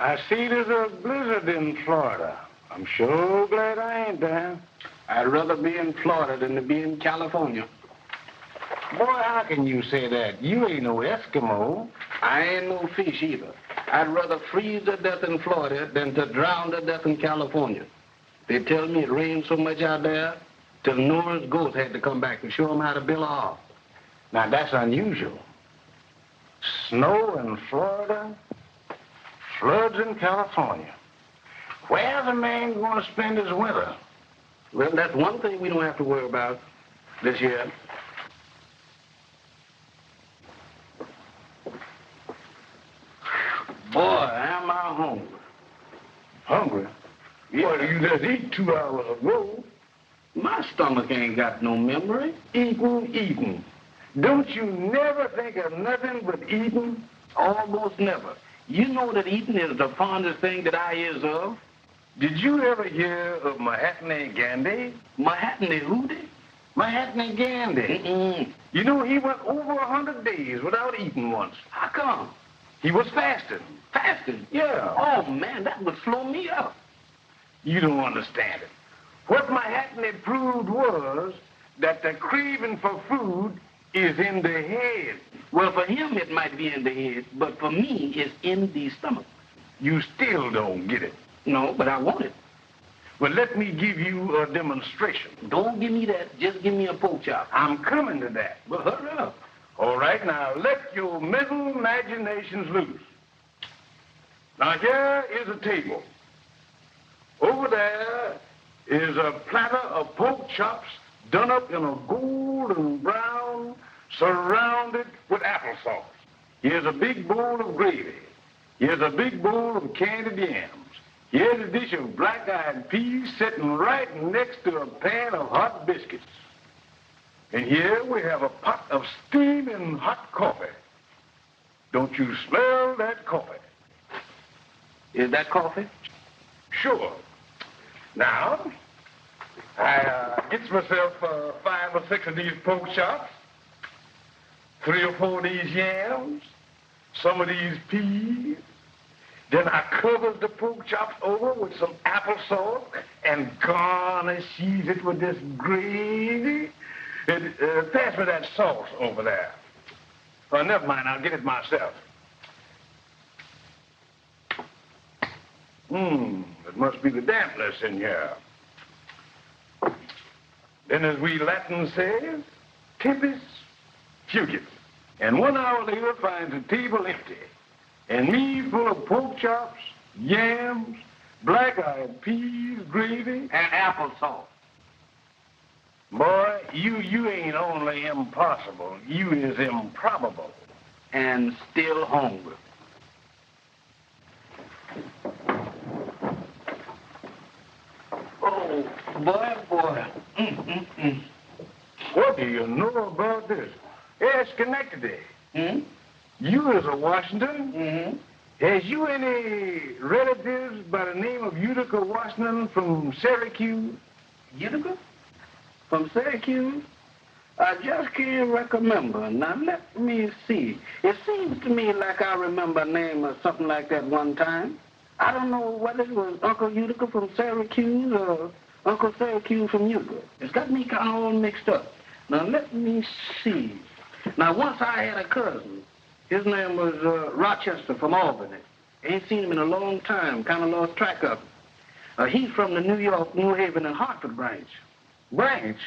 I see there's a blizzard in Florida. I'm sure glad I ain't there. I'd rather be in Florida than to be in California. Boy, how can you say that? You ain't no Eskimo. I ain't no fish either. I'd rather freeze to death in Florida than to drown to death in California. They tell me it rained so much out there till Noah's ghost had to come back and show them how to build a ark. Now, that's unusual. Snow in Florida, floods in California. Where's a man going to spend his winter? Well, that's one thing we don't have to worry about this year. Boy, am I hungry. Hungry? Yeah. Well, you just eat 2 hours ago. My stomach ain't got no memory. Eating. Don't you never think of nothing but eating? Almost never. You know that eating is the fondest thing that I is of. Did you ever hear of Mahatma Gandhi? Mahatma who did? Mahatma Gandhi. Mm-mm. You know, he went over 100 days without eating once. How come? He was fasting. Fasting? Yeah. Oh, man, that would slow me up. You don't understand it. What Mahatma proved was that the craving for food is in the head. Well, for him it might be in the head, but for me it's in the stomach. You still don't get it. No, but I want it. Well, let me give you a demonstration. Don't give me that. Just give me a pork chop. I'm coming to that. Well, hurry up. All right, now let your mental imaginations loose. Now here is a table. Over there is a platter of pork chops done up in a golden brown, surrounded with applesauce. Here's a big bowl of gravy. Here's a big bowl of candied yams. Here's a dish of black-eyed peas sitting right next to a pan of hot biscuits. And here we have a pot of steaming hot coffee. Don't you smell that coffee? Is that coffee? Sure. Now, I gets myself 5 or 6 of these pork chops, 3 or 4 of these yams, some of these peas. Then I covers the pork chops over with some applesauce and garnishes it with this gravy. Pass me that sauce over there. Oh, never mind, I'll get it myself. It must be the dampness in here. Then, as we Latin says, tempus fugit. And 1 hour later finds the table empty, and me full of pork chops, yams, black-eyed peas, gravy, and applesauce. Boy, you ain't only impossible, you is improbable. And still hungry. Oh, boy. What do you know about this? Yeah, Schenectady. You is a Washington? Has you any relatives by the name of Utica Washington from Syracuse? Utica? From Syracuse? I just can't remember. Now, let me see. It seems to me like I remember a name or something like that one time. I don't know whether it was Uncle Utica from Syracuse or Uncle Syracuse from Utica. It's got me kind of all mixed up. Now, let me see. Now, once I had a cousin. His name was Rochester from Albany. Ain't seen him in a long time. Kind of lost track of him. He's from the New York, New Haven, and Hartford branch. Branch?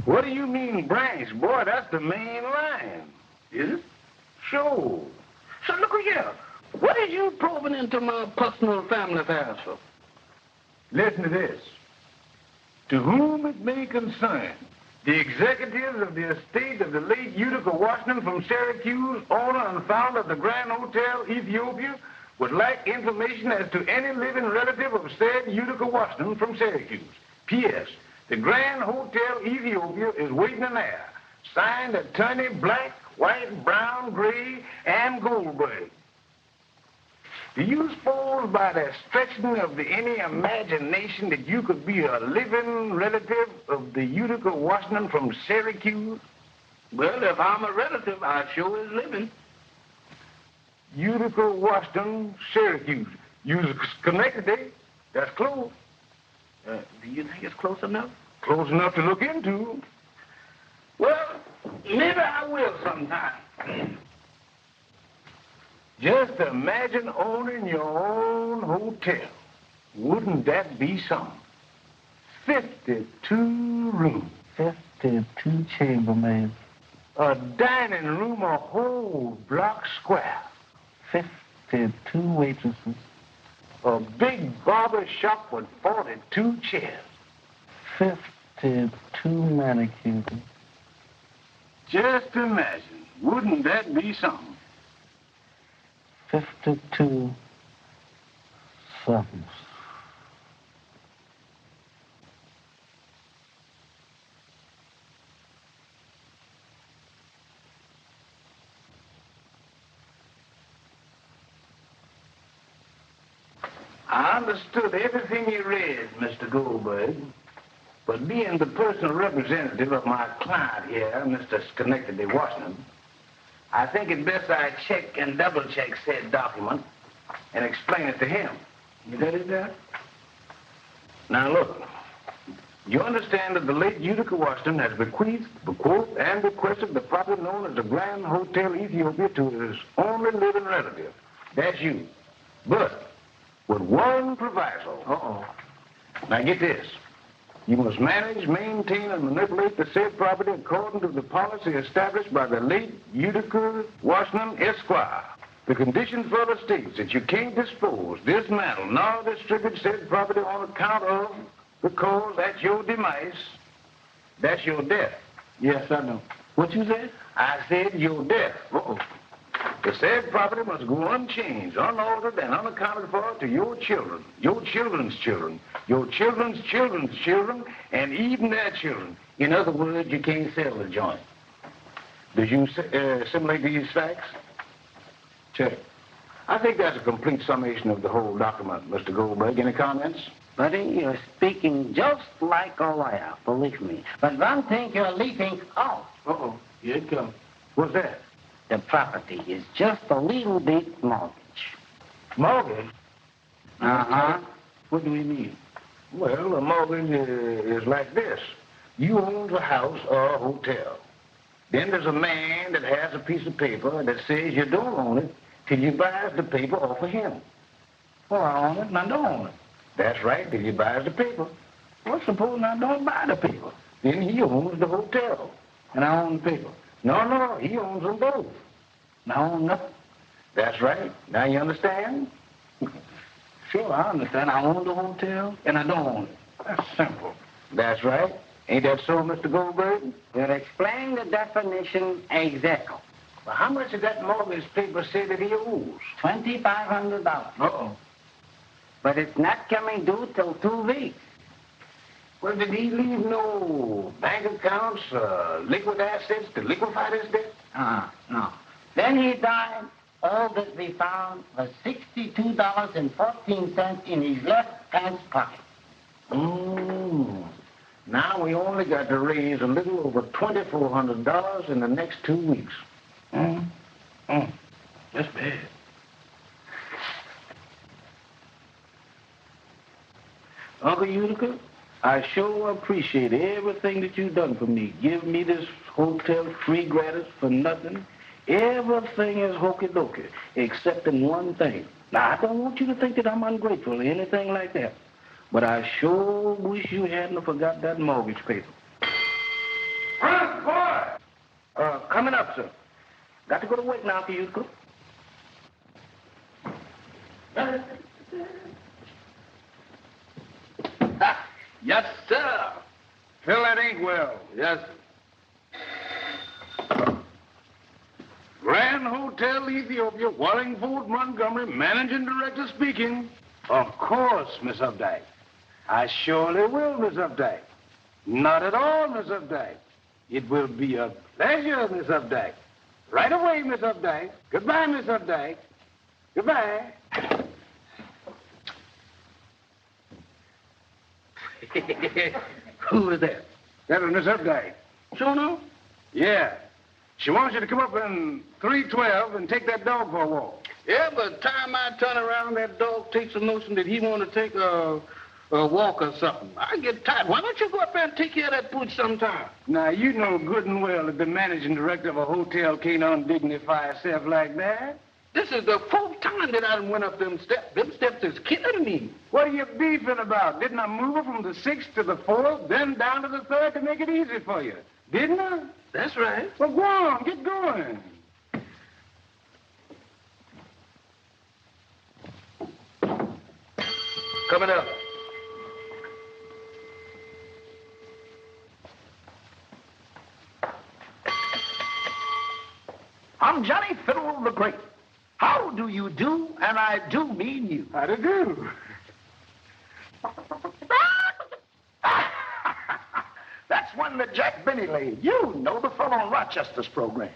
What do you mean branch? Boy, that's the main line. Is it? Sure. So look here. What are you probing into my personal family affairs for? Listen to this. To whom it may concern, the executives of the estate of the late Utica Washington from Syracuse, owner and founder of the Grand Hotel, Ethiopia, would like information as to any living relative of said Utica Washington from Syracuse. P.S. The Grand Hotel, Ethiopia is waiting in there. Signed Attorney Black, White, Brown, Gray, and Goldberg. Do you suppose by the stretching of any imagination that you could be a living relative of the Utica Washington from Syracuse? Well, if I'm a relative, I sure is living. Utica, Washington, Syracuse. Schenectady, that's close. Do you think it's close enough? Close enough to look into. Well, maybe I will sometime. Just imagine owning your own hotel. Wouldn't that be something? 52 rooms. 52 chambermaids. A dining room a whole block square. 52 waitresses. A big barber shop with 42 chairs. 52 manicures. Just imagine. Wouldn't that be something? 52 somethings. I understood everything you read, Mr. Goldberg. But being the personal representative of my client here, Mr. Schenectady Washington, I think it best I check and double-check said document and explain it to him. You got it there? Now, look. You understand that the late Utica Washington has bequeathed, bequothed, and bequested the property known as the Grand Hotel Ethiopia to his only living relative. That's you. But with one proviso. Uh-oh. Now, get this. You must manage, maintain, and manipulate the said property according to the policy established by the late Utica Washington Esquire. The condition further states that you can't dispose, dismantle, nor distribute said property on account of, because at your demise, that's your death. Yes, I know. What you said? I said your death. Uh-oh. The said property must go unchanged, unaltered, and unaccounted for to your children, your children's children, your children's children's children, and even their children. In other words, you can't sell the joint. Do you assimilate these facts? Check. I think that's a complete summation of the whole document, Mr. Goldberg. Any comments? Buddy, you're speaking just like a lawyer, believe me. But one thing you're leaving out. Uh-oh. Here it comes. What's that? The property is just a little bit mortgage. Mortgage? Uh-huh. What do we mean? Well, a mortgage is like this. You own a house or a hotel. Then there's a man that has a piece of paper that says you don't own it till you buy the paper off of him. Well, I own it and I don't own it. That's right, till you buy the paper. Well, suppose I don't buy the paper. Then he owns the hotel. And I own the paper. No, he owns them both. And I own nothing. That's right. Now you understand? Sure, I understand. I own the hotel and I don't own it. That's simple. That's right. Ain't that so, Mr. Goldberg? You're explaining the definition exactly. Well, how much did that mortgage paper say that he owes? $2,500. Uh-oh. But it's not coming due till 2 weeks. Well, did he leave no bank accounts, liquid assets to liquefy this debt? No. Then he died. All that we found was $62.14 in his left pants pocket. Now we only got to raise a little over $2,400 in the next 2 weeks. That's bad. Uncle Utica, I sure appreciate everything that you've done for me. Give me this hotel free gratis for nothing. Everything is hokey-dokey, except in one thing. Now, I don't want you to think that I'm ungrateful or anything like that. But I sure wish you hadn't forgot that mortgage paper. Front boy! Coming up, sir. Got to go to work now, Uncle Utica. Yes, sir. Fill that inkwell. Yes. Grand Hotel Ethiopia, Wallingford, Montgomery, Managing Director speaking. Of course, Miss Updike. I surely will, Miss Updike. Not at all, Miss Updike. It will be a pleasure, Miss Updike. Right away, Miss Updike. Goodbye, Miss Updike. Goodbye. Who is that? That was Miss Updike. Sure no? Yeah. She wants you to come up in 312 and take that dog for a walk. Every time I turn around, that dog takes a notion that he want to take a walk or something. I get tired. Why don't you go up there and take care of that pooch sometime? Now, you know good and well that the managing director of a hotel can't undignify herself like that. This is the 4th time that I went up them steps. Them steps is killing me. What are you beefing about? Didn't I move her from the 6th to the 4th, then down to the 3rd to make it easy for you? Didn't I? That's right. Well, go on, get going. Coming up. I'm Johnny Fiddle the Great. How do you do? And I do mean you. How do you do? That's one that Jack Benny laid. You know, the fellow on Rochester's program.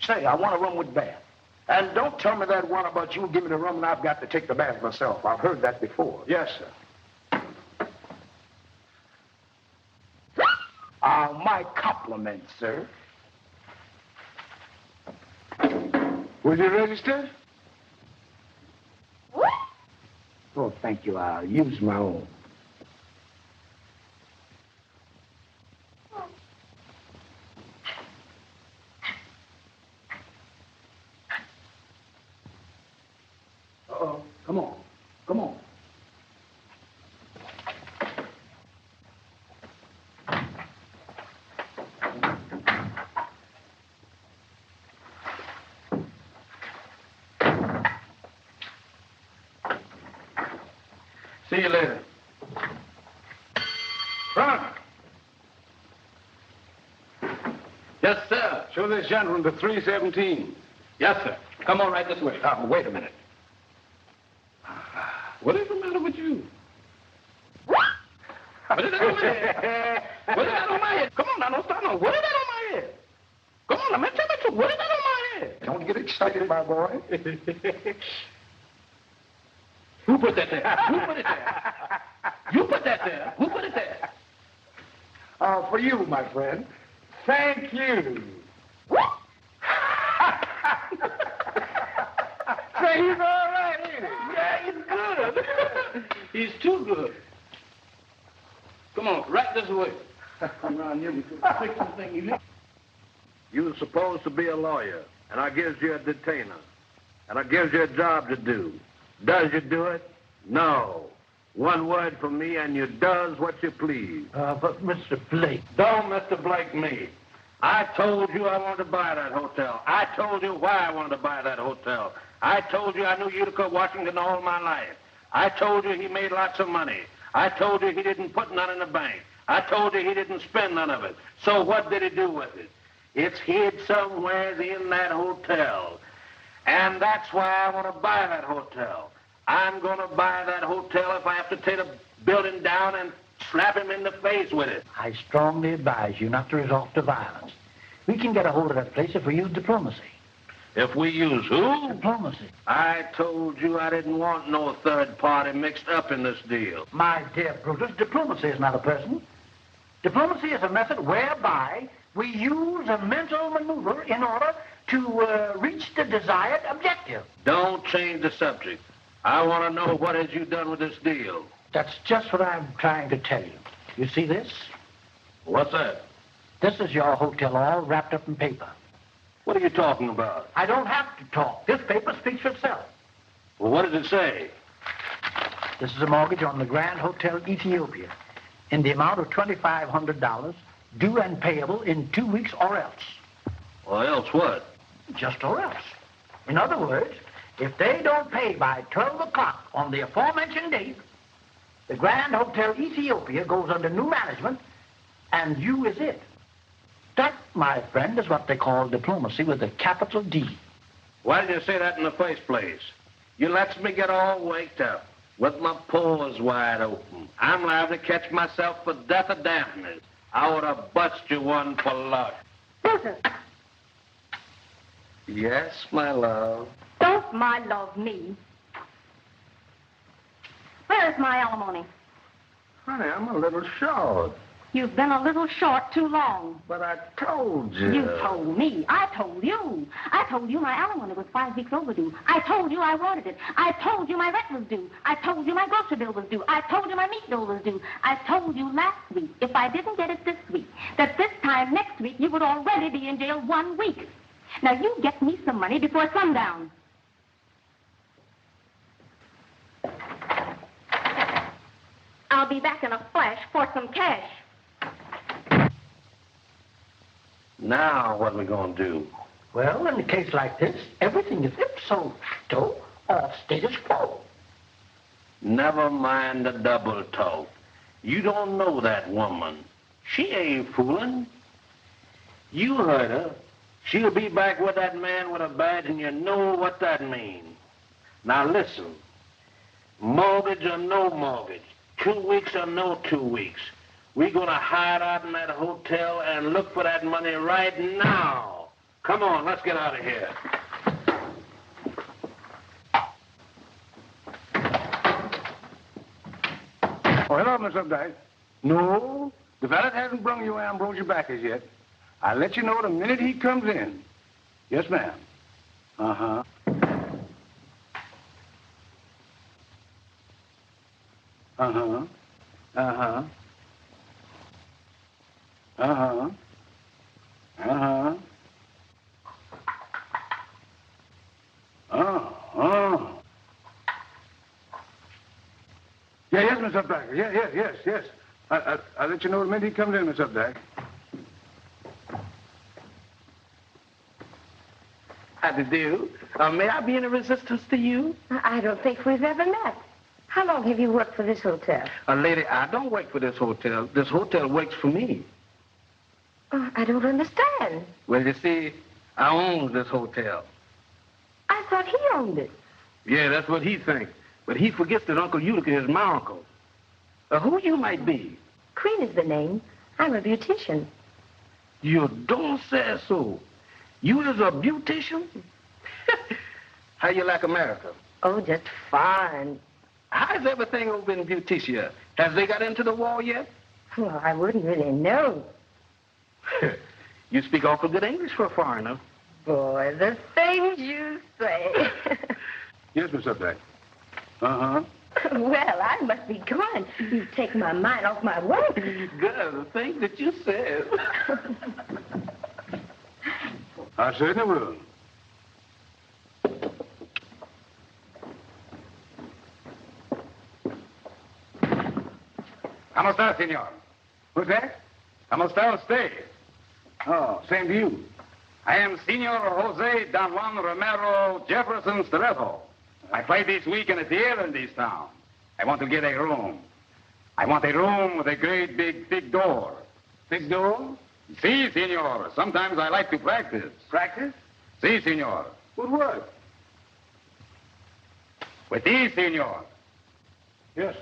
Say, I want a room with bath. And don't tell me that one about you give me the room and I've got to take the bath myself. I've heard that before. Yes, sir. My compliments, sir. Was you registered? Oh, thank you. I'll use my own. Uh-oh. Come on. Come on. See you later. Front. Yes, sir. Show this gentleman to 317. Yes, sir. Come on right this way. Wait a minute. What is the matter with you? What is that on my head? What is that on my head? Come on now, don't start no. What is that on my head? Come on, now, man, tell me the truth. What is that on my head? Don't get excited, my boy. Who put that there? Who put it there? You put that there. Who put it there? For you, my friend. Thank you. Say, he's all right, ain't he? Yeah, he's good. He's too good. Come on, right this way. Come around here. We can fix something you need. You were supposed to be a lawyer, and I gives you a detainer, and I gives you a job to do. Does you do it? No. One word from me, and you does what you please. But Mr. Blake. Don't Mr. Blake me. I told you I wanted to buy that hotel. I told you why I wanted to buy that hotel. I told you I knew Utica, Washington all my life. I told you he made lots of money. I told you he didn't put none in the bank. I told you he didn't spend none of it. So what did he do with it? It's hid somewhere in that hotel. And that's why I want to buy that hotel. I'm going to buy that hotel if I have to tear the building down and slap him in the face with it. I strongly advise you not to resort to violence. We can get a hold of that place if we use diplomacy. If we use who? Diplomacy. I told you I didn't want no third party mixed up in this deal. My dear Brutus, diplomacy is not a person. Diplomacy is a method whereby we use a mental maneuver in order to reach the desired objective. Don't change the subject. I want to know what has you done with this deal. That's just what I'm trying to tell you. You see this? What's that? This is your hotel all wrapped up in paper. What are you talking about? I don't have to talk. This paper speaks for itself. Well, what does it say? This is a mortgage on the Grand Hotel Ethiopia in the amount of $2,500, due and payable in 2 weeks or else. Or else what? Just or else. In other words, if they don't pay by 12 o'clock on the aforementioned date, the Grand Hotel Ethiopia goes under new management, and you is it. That, my friend, is what they call diplomacy with a capital D. Why didn't you say that in the first place? You lets me get all waked up with my pores wide open. I'm liable to catch myself for death of dampness. I would have bust you one for luck. Brutus, Yes, my love. don't my love me. Where's my alimony? Honey, I'm a little short. You've been a little short too long. But I told you. You told me. I told you. I told you my alimony was 5 weeks overdue. I told you I wanted it. I told you my rent was due. I told you my grocery bill was due. I told you my meat bill was due. I told you last week, if I didn't get it this week, that this time next week you would already be in jail 1 week. Now you get me some money before sundown. I'll be back in a flash for some cash. Now, what are we going to do? Well, in a case like this, everything is ipso facto or status quo. Never mind the double toe. You don't know that woman. She ain't fooling. You heard her. She'll be back with that man with a badge, and you know what that means. Now, listen. Mortgage or no mortgage, 2 weeks or no 2 weeks, we're going to hide out in that hotel and look for that money right now. Come on, let's get out of here. Oh, hello, Miss Updike. No, the valet hasn't brung you ambrosia back as yet. I'll let you know the minute he comes in. Yes, ma'am. Uh-huh. Uh-huh. Uh-huh. Uh-huh. Uh-huh. Oh. Yeah, yes, Miss Updike. Yes. I'll let you know the minute he comes in, Miss Updike. How do you do? May I be any resistance to you? I don't think we've ever met. How long have you worked for this hotel? Lady, I don't work for this hotel. This hotel works for me. I don't understand. Well, you see, I own this hotel. I thought he owned it. Yeah, that's what he thinks. But he forgets that Uncle Utica is my uncle. Who you might be? Queen is the name. I'm a beautician. You don't say so. You is a beautician? How you like America? Oh, just fine. How's everything over in Beauticia? Has they got into the war yet? Well, I wouldn't really know. You speak awful good English for a foreigner. Boy, the things you say. Yes, Miss Updike. Uh-huh. Well, I must be going. You take my mind off my work. Good, the things that you said. I certainly will. ¿Cómo está, senor? Who's that? ¿Cómo está usted? Oh, same to you. I am Senor Jose Don Juan Romero Jefferson Sterejo. I play this week in a theater in this town. I want to get a room. I want a room with a great big door. Big door? Si, senor. Sometimes I like to practice. Practice? Si, senor. With what? With these, senor. Yes,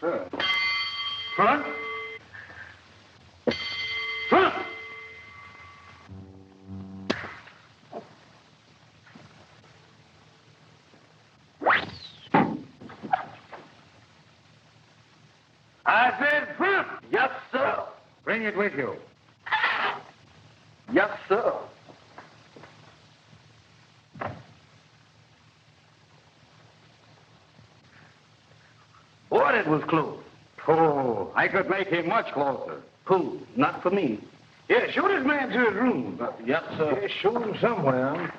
sir. Front. Front. I said front. Yes, sir. Bring it with you. Yes, sir. Boy, it was close. Oh, I could make him much closer. Who? Not for me. Yeah, show this man to his room. Yes, sir. Yeah, show him somewhere.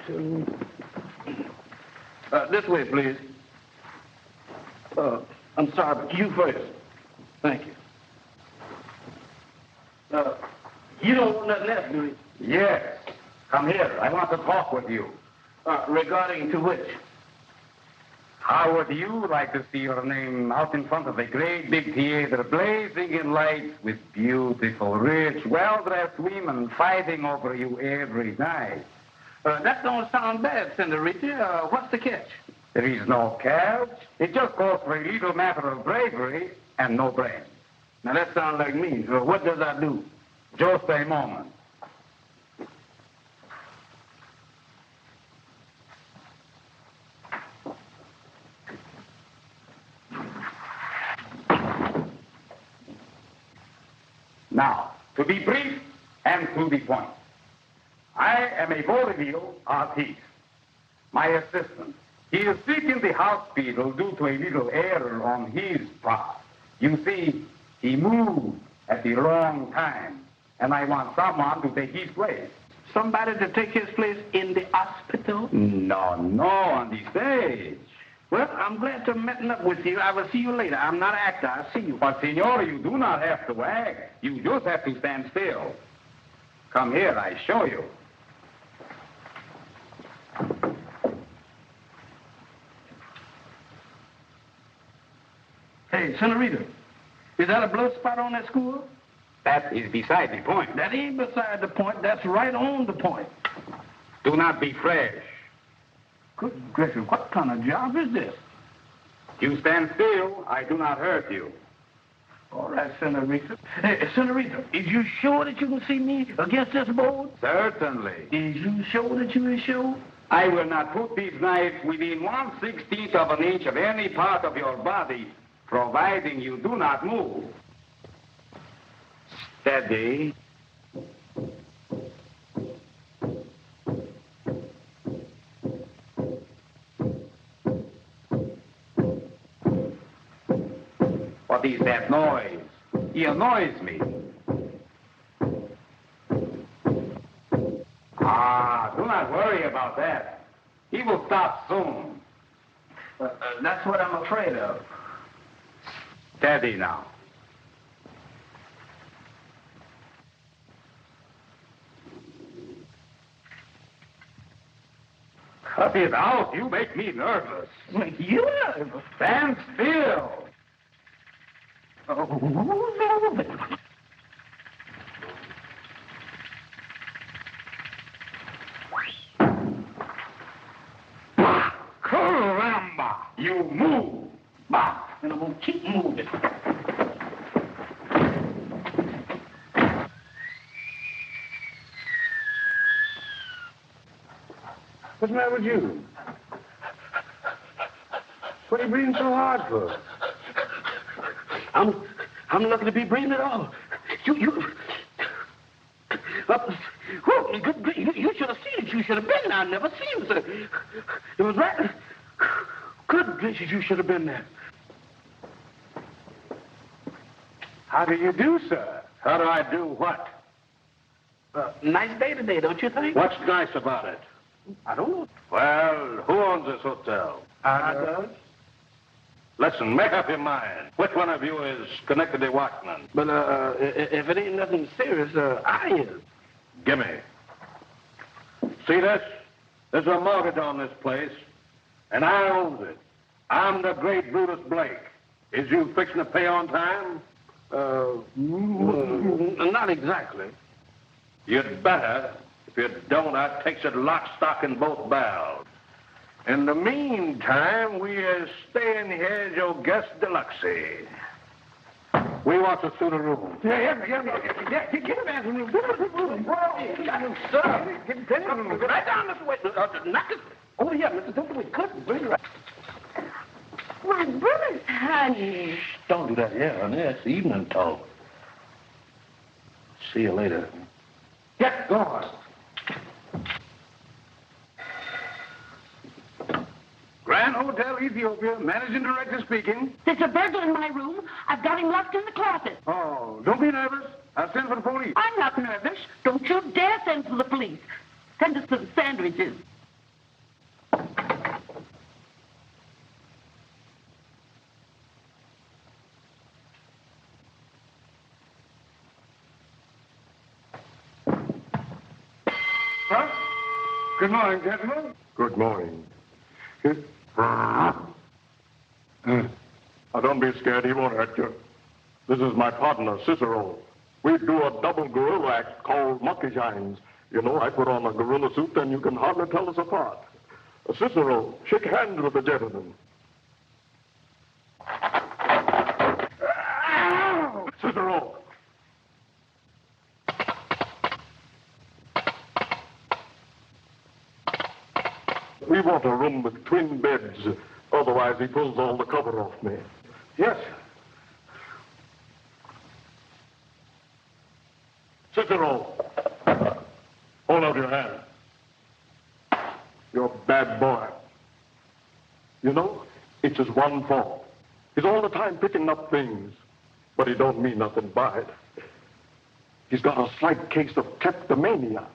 This way, please. I'm sorry, but you first. Thank you. You don't want nothing else, do you? Yes. Come here. I want to talk with you. Regarding to which? How would you like to see your name out in front of a great big theater blazing in lights with beautiful, rich, well-dressed women fighting over you every night? That don't sound bad, Senorita. What's the catch? There is no catch. It just calls for a little matter of bravery and no brains. Now, that sounds like me. What does I do? Just a moment. Now, Now, to be brief and to the point, I am a vaudeville artiste. My assistant, he is seeking the hospital due to a little error on his part. You see, he moved at the wrong time, and I want someone to take his place. Somebody to take his place in the hospital? No, on the stage. Well, I'm glad to have met up with you. I will see you later. I'm not an actor. I'll see you. But, senor, you do not have to act. You just have to stand still. Come here, I show you. Hey, Senorita, is that a blood spot on that school? That is beside the point. That ain't beside the point. That's right on the point. Do not be fresh. Good gracious, what kind of job is this? You stand still, I do not hurt you. All right, Senorita. Hey, Senorita, is you sure that you can see me against this board? Certainly. Is you sure that you is sure? I will not put these knives within 1/16 of an inch of any part of your body, providing you do not move. Steady. What is that noise? He annoys me. Do not worry about that. He will stop soon. That's what I'm afraid of. Steady now. Cut it out. You make me nervous. Make you nervous? Stand still. Oh, Caramba! You move. bah, and I'm going to keep moving. What's the matter with you? What are you breathing so hard for? I'm not going to be breathing at all. You should have seen it. You should have been there. I never seen it, sir. It was right. Good gracious, you should have been there. How do you do, sir? How do I do what? Nice day today, don't you think? What's nice about it? I don't know. Well, who owns this hotel? I does. Listen, make up your mind. Which one of you is Schenectady Watchman? But if it ain't nothing serious, I is. Gimme. See this? There's a mortgage on this place, and I owns it. I'm the great Brutus Blake. Is you fixing to pay on time? Not exactly. You'd better. If you don't, I takes it lock, stock, and both barrels. In the meantime, we is staying here as your guest deluxe. We want to suit a room. Yeah, get him out of the room. Sir, get right down this way. Knock it over here, Mr. Don't we could bring it right. My Brutus, honey. Don't do that here, honey. That's evening talk. See you later. Get going. Grand Hotel Ethiopia, managing director speaking. There's a burglar in my room. I've got him locked in the closet. Oh, don't be nervous. I'll send for the police. I'm not nervous. Don't you dare send for the police. Send us for the sandwiches. Huh? Good morning, gentlemen. Good morning. Now, don't be scared. He won't hurt you. This is my partner, Cicero. We do a double gorilla act called monkey shines. You know, I put on a gorilla suit, and you can hardly tell us apart. Cicero, shake hands with the gentleman. Cicero. We want a room with twin beds. Otherwise, he pulls all the cover off me. Yes. Cicero, hold out your hand. You're a bad boy. You know, it's his one fault. He's all the time picking up things, but he don't mean nothing by it. He's got a slight case of kleptomania.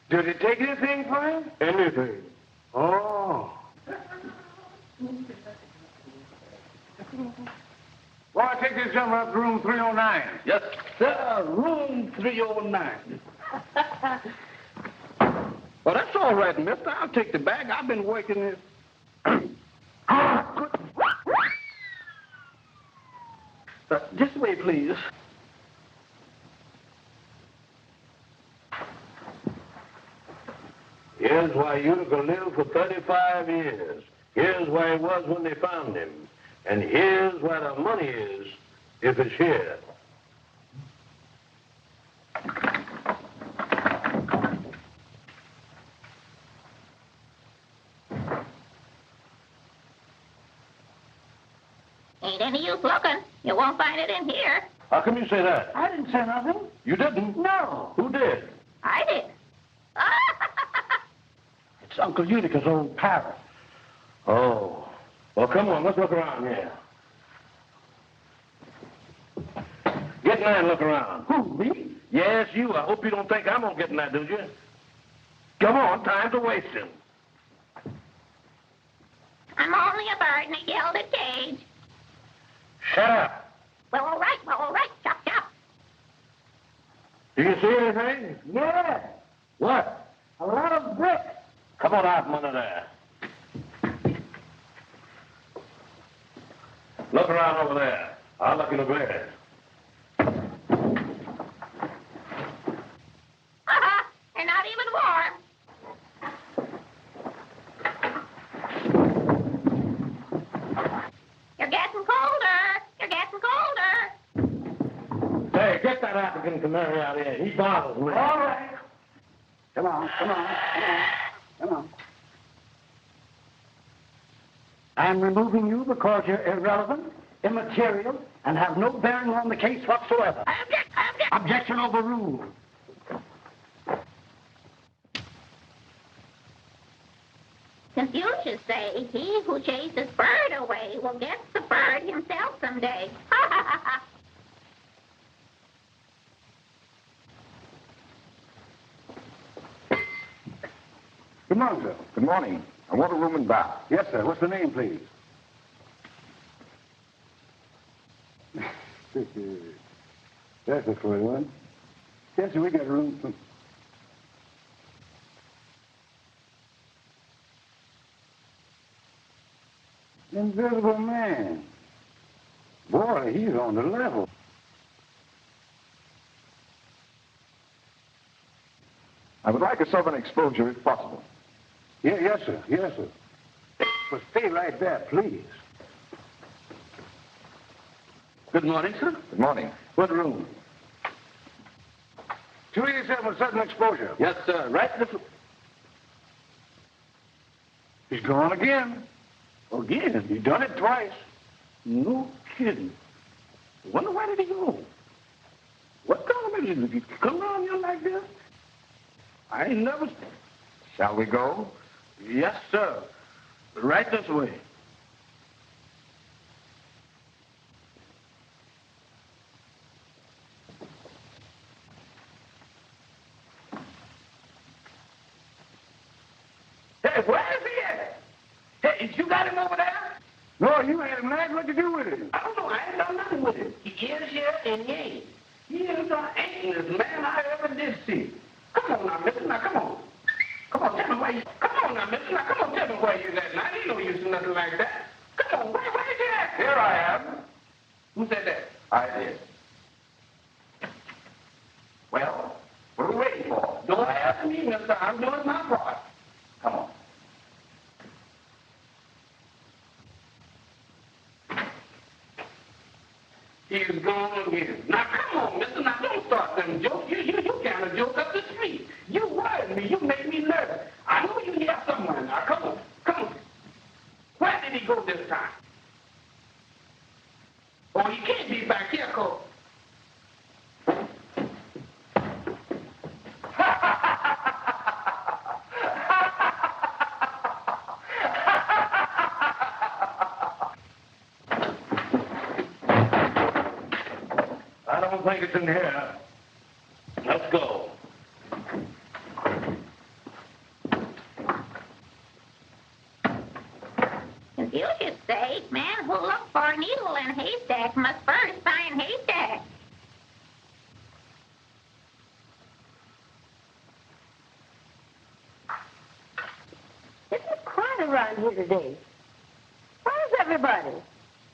Did he take anything for him? Anything. Oh. Well, I take this gentleman up to room 309. Yes, sir. Room 309. Well, that's all right, mister. I'll take the bag. I've been working this. This way, please. Here's why Utica lived for 35 years. Here's where he was when they found him. And here's where the money is, if it's here. Ain't any use looking. You won't find it in here. How come you say that? I didn't say nothing. You didn't? No. Who did? I did. It's Uncle Utica's old parrot. Oh. Well, come on, let's look around here. Get in there and look around. Who, me? Yes, you. I hope you don't think I'm gonna get in there, do you? Come on, time's a wasting. I'm only a bird in a gilded cage. Shut up. Well, all right. Chop, chop. Do you see anything? Yeah. What? A lot of bricks. Come on out from under there. Look around over there. I'll look in the bed. They're not even warm. You're getting colder. Hey, get that African canary out here. He bothers me. All right. Come on. I'm removing you because you're irrelevant, immaterial, and have no bearing on the case whatsoever. I object. Objection overruled. Confucius say, he who chases bird away will get the bird himself someday. Good morning, sir. Good morning. I want a room and bath. Yes, sir. What's the name, please? That's a funny one. Yes, sir, we got room for... Invisible man. Boy, he's on the level. I would like a southern exposure if possible. Yeah, yes, sir. But stay like that, please. Good morning, sir. Good morning. What room? 287 southern exposure. Yes, sir. Right this... He's gone again. Again? He done it twice. No kidding. Wonder where did he go? What kind of business did he come around here like this? I ain't never... Shall we go? Yes, sir. Right this way. Hey, where is he at? Hey, you got him over there? No, you had him last. What you do with him? I don't know. I ain't done nothing with him. He is here and he ain't. He is the anxious man I ever did see. Come on now, mister. Now, come on. Come on, tell me where you... Come on now, mister. Now, come on, tell me where you at. Now, I ain't no use in nothing like that. Come on, where's you at? Here I am. Who said that? I did. Well, what are we waiting for? Don't ask me, mister. I'm doing my part. Come on. He's gone again. Now, come on, mister. Now, don't start them jokes. You kind of joke up the street. You worried me. You made me nervous. I know you here somewhere now. Come on. Where did he go this time? Oh, he can't be back here, Cole. think it's in here. Let's go. Confucius say, man who looks for a needle in a haystack must first find haystack. It's quiet around here today. Where's everybody?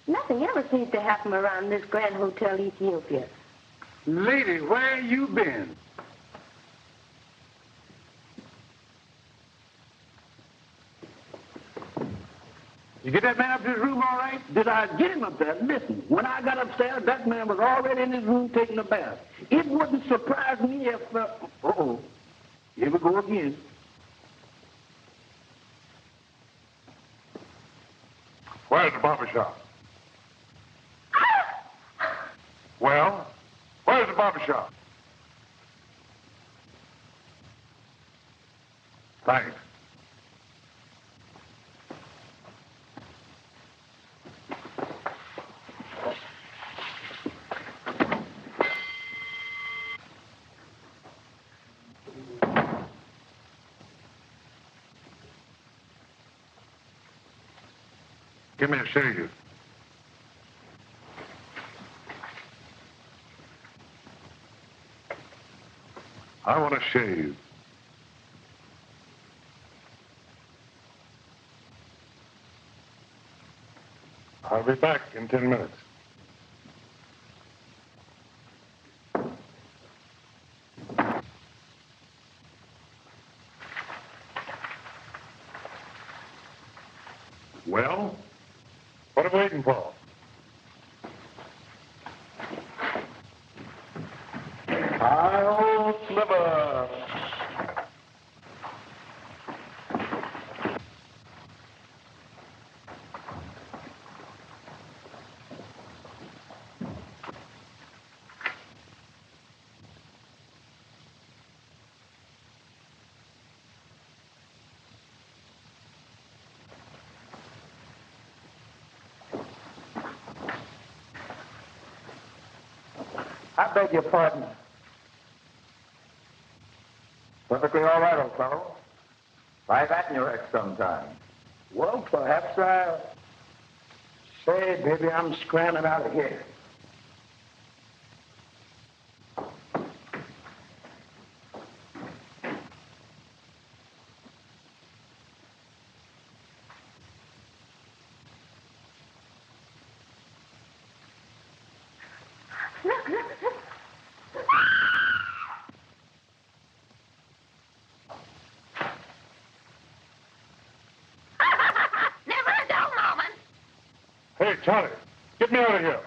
Nothing ever seems to happen around this Grand Hotel Ethiopia. Lady, where you been? You get that man up to his room all right? Did I get him up there? Listen, when I got upstairs, that man was already in his room taking a bath. It wouldn't surprise me if... Uh-oh. Here we go again. Where's the barber shop? Well, where's the barber shop? Thanks. Give me a shave. I want to shave. I'll be back in 10 minutes. Well, what are we waiting for? Hi, old sliver. I beg your pardon. Perfectly all right, old fellow. Try that in your ex sometime. Well, perhaps I'll say, maybe I'm scrambling out of here. Never a dull moment. Hey, Charlie, get me out of here.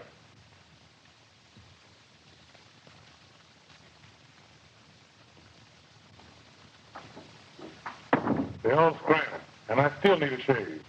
They all scram, and I still need a shave.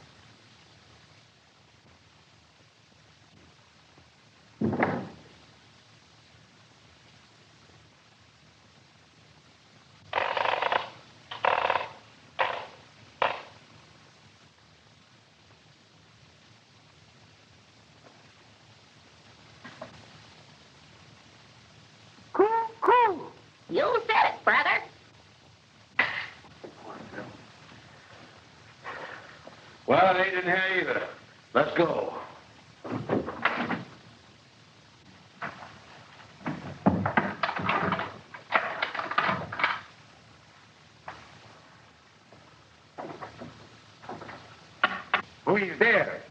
You said it, brother. Well, they didn't hear either. Let's go. Who's there?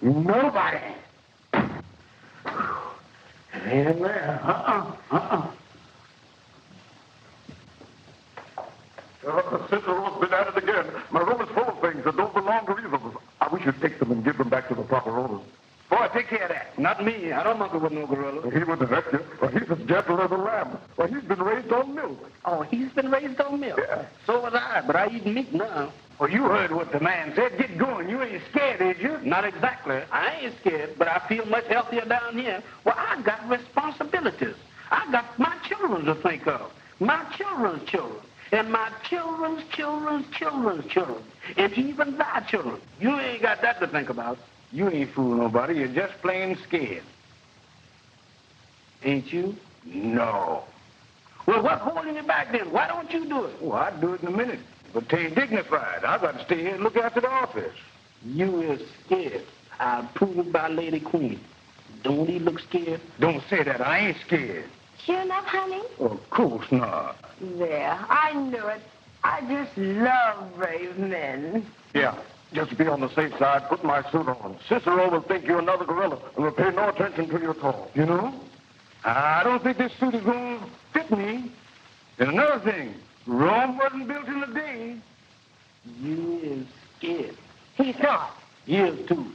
Nobody. It ain't in there. The Cicero's been at it again. My room is full of things that don't belong to either of us. I wish you'd take them and give them back to the proper owners. Boy, take care of that. Not me. I don't monkey with no gorilla. He wouldn't hurt you. Well, he's as gentle as a lamb. Well, he's been raised on milk. Oh, he's been raised on milk. Yeah. So was I, but I eat meat now. Well, you heard what the man said. Get going. You ain't scared, is you? Not exactly. I ain't scared, but I feel much healthier down here. Well, I got responsibilities. I got my children to think of. My children's children. And my children's children's children's children. And even thy children. You ain't got that to think about. You ain't fooling nobody. You're just plain scared. Ain't you? No. Well, what's holding you back then? Why don't you do it? Well, I'd do it in a minute. But 'tain't dignified. I've got to stay here and look after the office. You is scared. I'll prove it by Lady Queenie. Don't he look scared? Don't say that. I ain't scared. Sure enough, honey? Of course not. There, I knew it. I just love brave men. Yeah, just to be on the safe side, put my suit on. Cicero will think you're another gorilla and will pay no attention to your call. You know, I don't think this suit is going to fit me. And another thing, Rome wasn't built in a day. You is scared. He's not. You is too.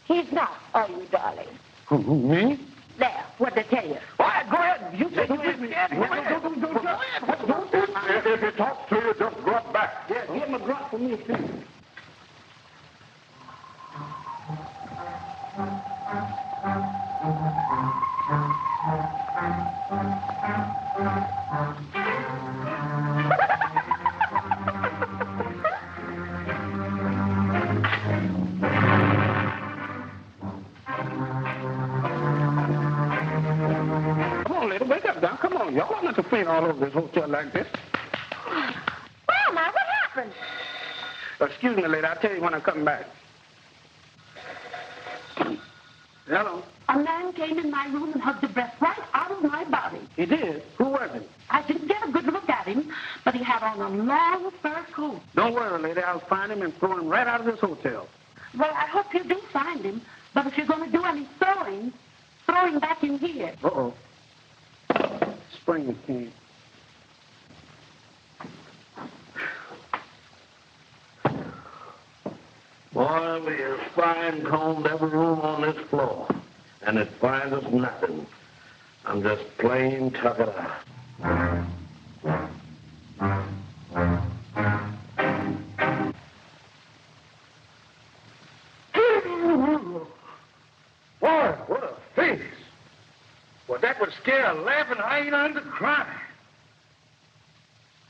He's not, are you, darling? Who, me? There, what to tell you. All right, go ahead. You say you ain't scared. Go ahead. If he talks to you, just grunt back. Yeah, give him a grunt for me, too. Wake up, Doc. Come on. Y'all not to faint all over this hotel like this. Well, now, what happened? Excuse me, lady. I'll tell you when I come back. Hello. A man came in my room and hugged the breath right out of my body. He did? Who was it? I didn't get a good look at him, but he had on a long fur coat. Don't worry, lady. I'll find him and throw him right out of this hotel. Well, I hope you do find him, but if you're going to do any throwing, throw him back in here. Uh-oh. Spring came. Boy, we have fine-combed every room on this floor, and it finds us nothing. I'm just plain tuckered out. Boy, what a face. Well, that would scare a laughing hyena into crying.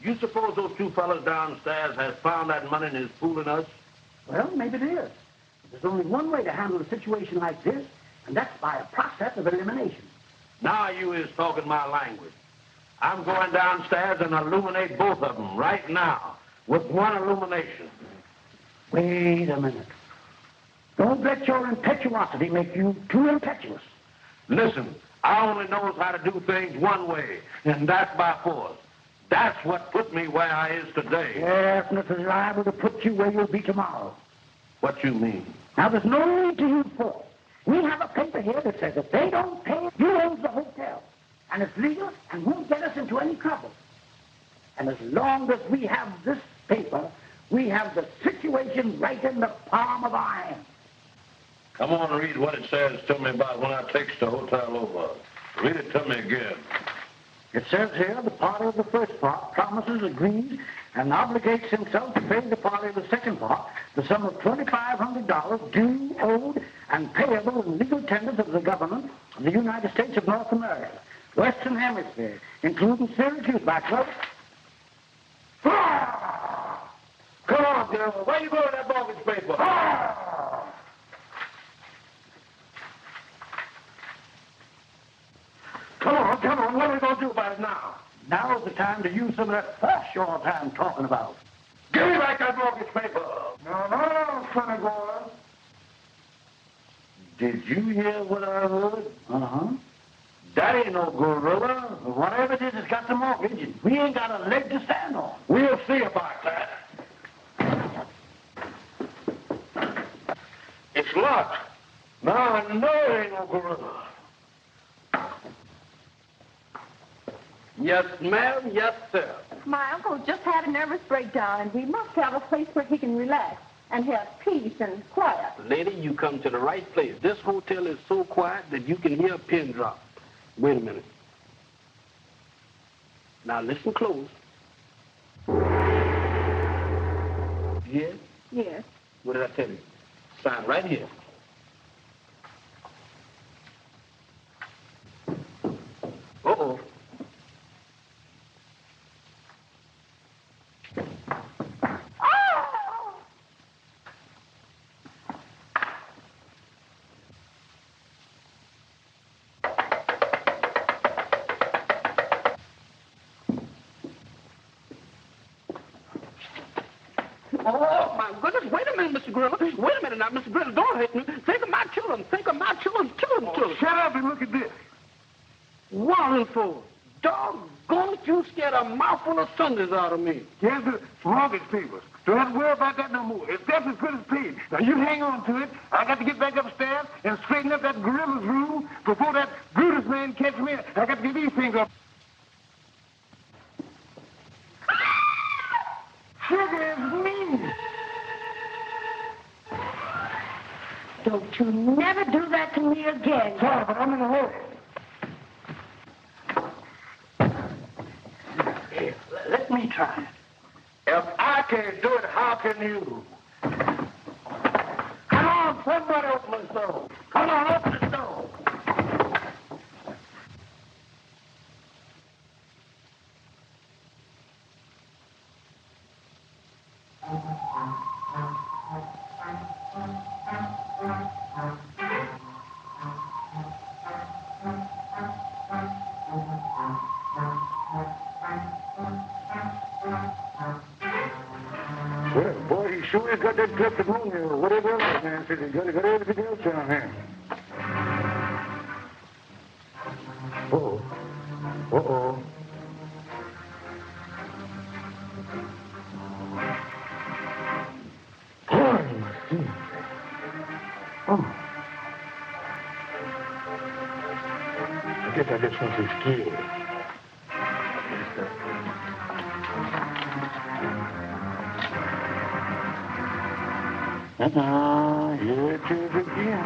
You suppose those two fellas downstairs has found that money and is fooling us? Well, maybe it is. There's only one way to handle a situation like this, and that's by a process of elimination. Now you is talking my language. I'm going downstairs and illuminate both of them right now with one illumination. Wait a minute. Don't let your impetuosity make you too impetuous. Listen, I only knows how to do things one way, and that's by force. That's what put me where I is today. Yes, and it's liable to put you where you'll be tomorrow. What you mean? Now, there's no need to use force. We have a paper here that says if they don't pay, you own the hotel. And it's legal and won't get us into any trouble. And as long as we have this paper, we have the situation right in the palm of our hand. Come on and read what it says to me about when I takes the hotel over. Read it to me again. It says here the party of the first part promises, agrees, and obligates himself to pay the party of the second part the sum of $2,500 due, owed, and payable in legal tenders of the government of the United States of North America, Western Hemisphere, including Syracuse, by 12. Come on, General. Where you going with that mortgage paper? Come on. What are we going to do about it now? Now's the time to use some of that force you're all time talking about. Give me back that mortgage paper. No, funny boy. Did you hear what I heard? Uh-huh. That ain't no gorilla. Whatever it is, it's got the mortgage, and we ain't got a leg to stand on. We'll see about that. It's locked. Now I know it ain't no gorilla. Yes, ma'am. Yes, sir. My uncle just had a nervous breakdown, and we must have a place where he can relax and have peace and quiet. Lady, you come to the right place. This hotel is so quiet that you can hear a pin drop. Wait a minute. Now listen close. Yes? Yes. What did I tell you? Sign right here. Uh-oh. Oh, my goodness. Wait a minute, Mr. Gorilla. Wait a minute now, Mr. Gorilla. Don't hit me. Think of my children. Think of my children. Children. Shut up and look at this. Wallingford. Doggone it, you scared a mouthful of Sundays out of me. Yes, the mortgage papers. Don't have to worry about that no more. It's just as good as paid. Now, you hang on to it. I got to get back upstairs and straighten up that gorilla's room before that Brutus man catch me. I got to get these things up. Sugar is mean. Don't you never do that to me again. Sorry, but I'm in a hurry. Here, let me try it. If I can't do it, how can you? Come on, somebody open the door. Come on, open the door. Well, boy, he sure has got that kleptomania or whatever else that man said. He's got everything else down here. Uh-oh. Uh-oh. Oh. I guess I just want to be scared. Here it is again.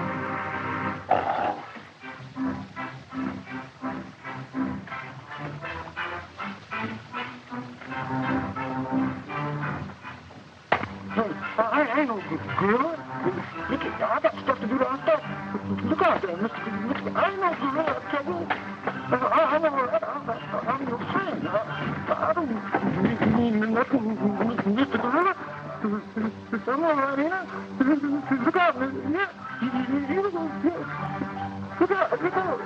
I ain't no gorilla. Look, I got stuff to do downstairs. Look out there, Mr. I ain't no gorilla, I tell you. I'm your friend. I don't mean nothing, Mr. Gorilla. I'm all right here. Look out, man. Yeah. Look out, look out.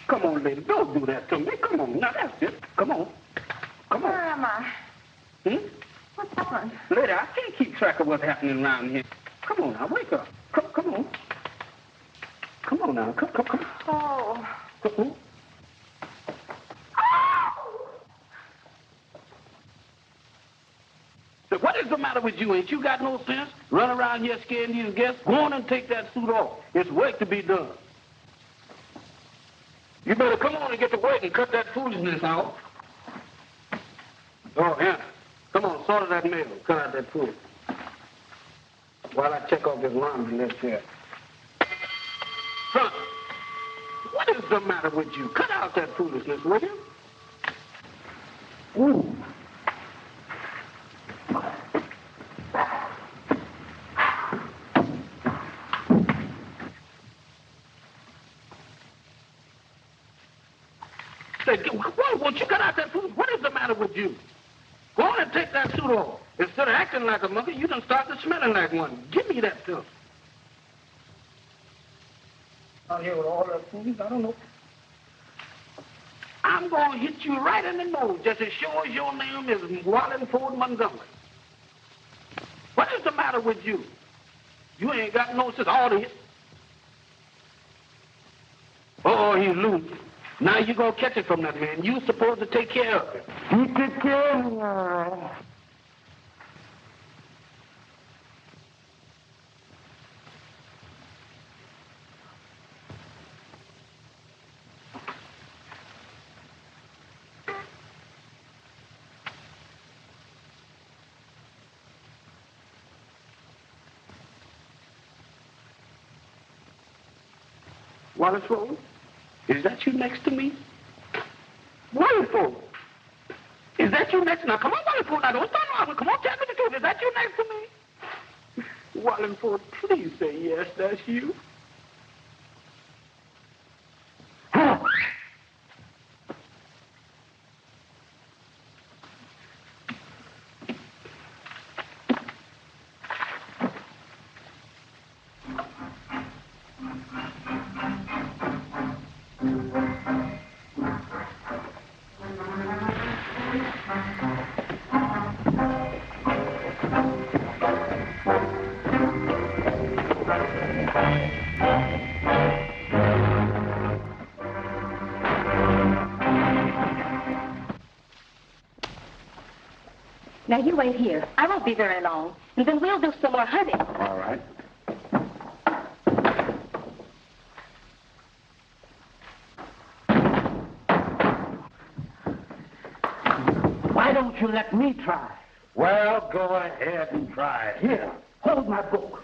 Come on, lady. Don't do that to me. Come on. Now, that's it. Come on. Come on. Where am I? What's happened? Lady, I can't keep track of what's happening around here. Come on now. Wake up. Come on. Come on now. Come. Oh. Come on. So what is the matter with you? Ain't you got no sense? Run around here scaring these guests? Go on and take that suit off. It's work to be done. You better come on and get to work and cut that foolishness out. Oh, yeah. Come on, sort of that mail. Cut out that food. While I check off this laundry list here. Son, what is the matter with you? Cut out that foolishness, will you? Ooh. Why won't you cut out that food? What is the matter with you? Go on and take that suit off. Instead of acting like a monkey, you done started smelling like one. Give me that stuff. Out here with all that food, I don't know. I'm going to hit you right in the nose, just as sure as your name is Wallingford Montgomery. What is the matter with you? You ain't got no sense. All this. Oh, he's losing. Now you go catch it from that man. You supposed to take care of it. You take care of me, all right. Wallace Road? Is that you next to me? Wallingford. Is that you next? Now, come on, Wallingford. Now, don't stand around. Come on, tell me the truth. Is that you next to me? Wallingford, please say yes, that's you. Now, you wait here. I won't be very long. And then we'll do some more hunting. All right. Why don't you let me try? Well, go ahead and try it. Here, hold my book.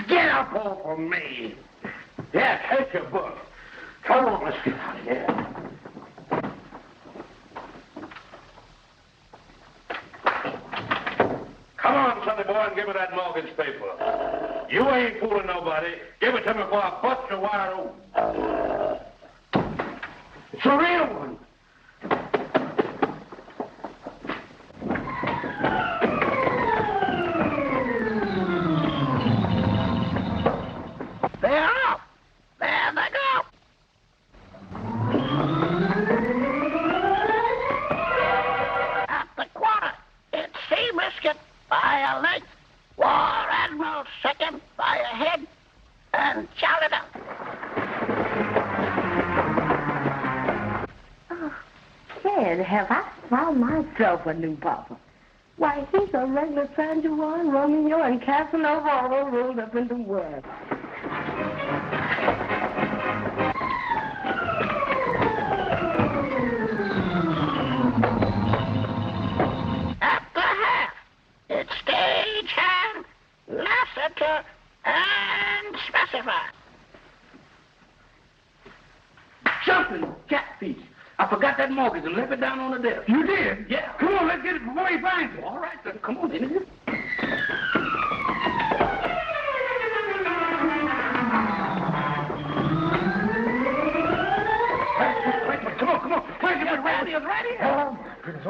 Get up off of me. Yeah, take your book. Come on, let's get out of here. Come on, sonny boy, and give me that mortgage paper. You ain't fooling nobody. Give it to me before I bust your wide open. It's a real one. They're off. There they go. At the quarter, it's Seabiscuit by a length, War Admiral second by a head, and shout it out. Oh, Ted, have I found myself a new papa? Why, he's a regular San Juan, Romeo, and Casanova all rolled up into one. After half, it's stagehand, Lassiter, and specify. Jumping catfish. I forgot that mortgage and left it down on the desk. You did? Yeah. Come on, let's get it before he finds it. All right, then. Come on, in. Come on, come on. Where's your Right here, right here. Oh, my goodness.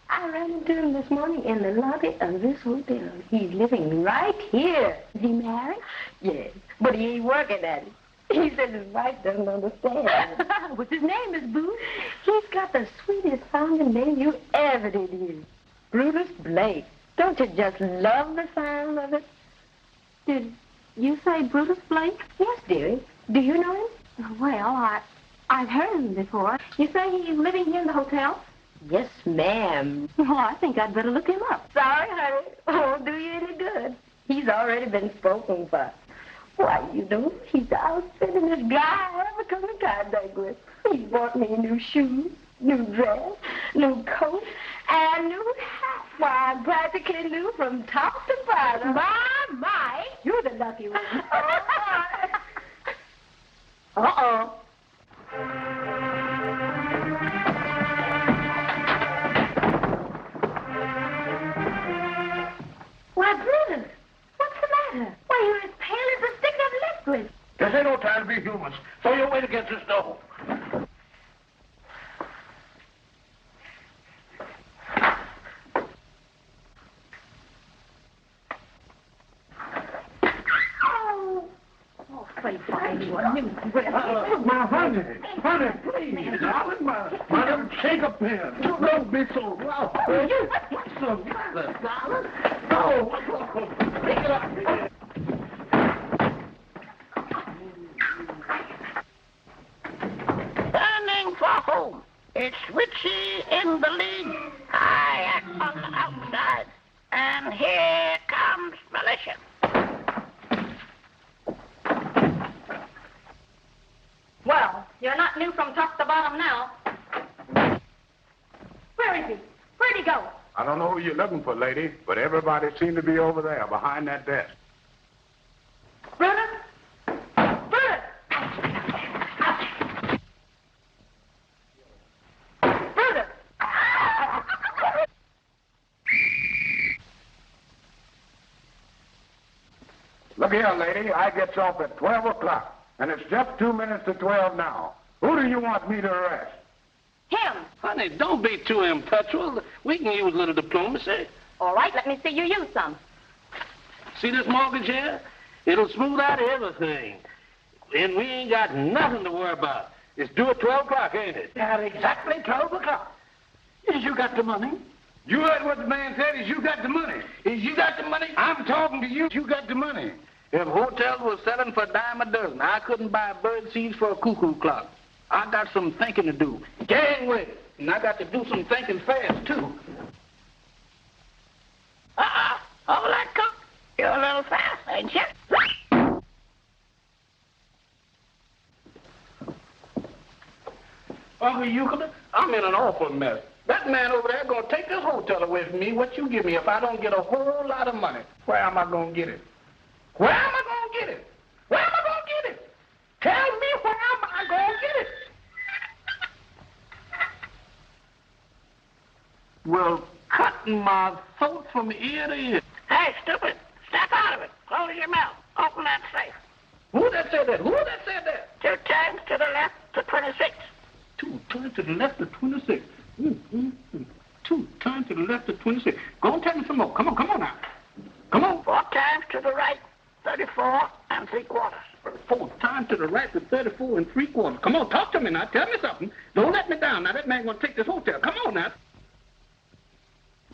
I ran into him this morning in the lobby of this hotel. He's living right here. Is he married? Yes, but he ain't working at it. He says his wife doesn't understand. What's his name, Miss Booth? He's got the sweetest sounding name you ever did hear. Brutus Blake. Don't you just love the sound of it? Did you say Brutus Blake? Yes, dearie. Do you know him? Well, I've heard him before. You say he's living here in the hotel? Yes, ma'am. Well, I think I'd better look him up. Sorry, honey. Won't do you any good. He's already been spoken for. Why, you know, he's the outfittedest guy I ever come in contact with. He bought me new shoes, new dress, new coat, and new hat. Why, I practically knew from top to bottom. My, you're the lucky one. Uh-oh. Why, Brutus, what's the matter? Why, you're as pale as a stick of liquid. This ain't no time to be humorous. Throw your weight against this door. Play fine, you a new dress. My honey, please, darling, my shake a pen. Don't be so loud. What's the matter, darling? Oh, pick it up. Turning for home. It's witchy in the lead, high on the outside. And here comes militia. Well, you're not new from top to bottom now. Where is he? Where'd he go? I don't know who you're looking for, lady, but everybody seemed to be over there behind that desk. Brutus? Brutus! Brutus! Look here, lady, I gets off at 12 o'clock, and it's just 2 minutes to 12 now. Who do you want me to arrest? Him. Honey, don't be too impetuous. We can use a little diplomacy. All right, let me see you use some. See this mortgage here? It'll smooth out everything. And we ain't got nothing to worry about. It's due at 12 o'clock, ain't it? At exactly 12 o'clock. Is you got the money? You heard what the man said, is you got the money. Is you got the money? I'm talking to you, you got the money. If hotels were selling for a dime a dozen, I couldn't buy bird seeds for a cuckoo clock. I got some thinking to do. Gang with it. And I got to do some thinking fast, too. Hold that, cook. You're a little fast, ain't you? Uncle Euclid, I'm in an awful mess. That man over there gonna take this hotel away from me. What you give me if I don't get a whole lot of money? Where am I gonna get it? Where am I gonna get it? Where am I gonna get it? Tell me where am I gonna get it? Well, cutting my throat from ear to ear. Hey, stupid. Step out of it. Close your mouth. Open that safe. Who that said that? Who that said that? 2 times to the left to 26. 2 turns to the left to 26. 2 turns to the left to 26. Go and tell me some more. Come on now. Come on. 4 times to the right, 34 3/4. 4 times to the right to 34 3/4. Come on, talk to me now. Tell me something. Don't let me down. Now, that man gonna take this hotel. Come on now.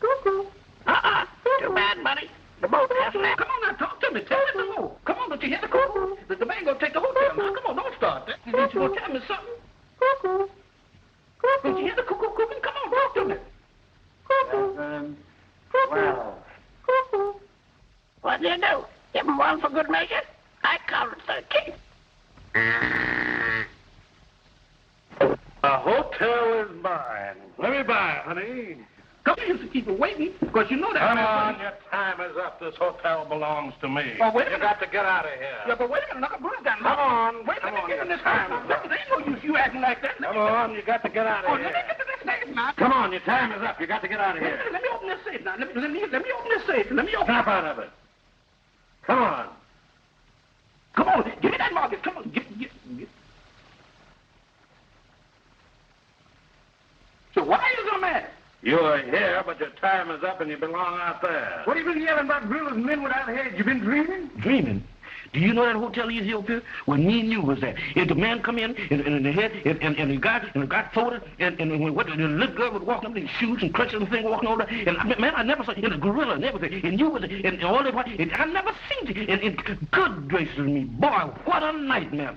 Cuckoo. Too bad, buddy. The boat has left. Come on now, talk to me. Tell me some more. Come on, don't you hear the cuckoo? The man gonna take the hotel now. Come on, don't start that. You gonna tell me something? Cuckoo. Don't you hear the cuckoo cooking? Come on, talk to me. Well, What do you do? Give him one for good measure? I call it 13. The hotel is mine. Let me buy it, honey. Come on, you used to keep it waiting, because you know that. Come on, your time is up. This hotel belongs to me. Oh, wait a You minute. got to get out of here. Yeah, but wait a minute. Uncle Brutus got Come on. Wait a Come minute. on, Give him your this time time. is up. There ain't no use you acting like that. Come on, you got to get out Oh, of let me here. get to this safe now. Come on, your time is up. You got to get out of here. Let me open this safe now. Let me open this safe. Let me open Snap out of it. Come on. Come on. Give me that mortgage. Come on. Get. So why are you so mad? You're here, but your time is up and you belong out there. What have you been yelling about gorillas and men without heads? You been dreaming? Dreaming. Do you know that hotel Ethiopia? Well, me and you was there. If the man come in and the head and the guy folded and what the little girl was walking up in shoes and crutches and thing walking over there. And man, I never saw and a gorilla and everything. And you was and all that. And I never seen it. And good gracious me, boy, what a nightmare.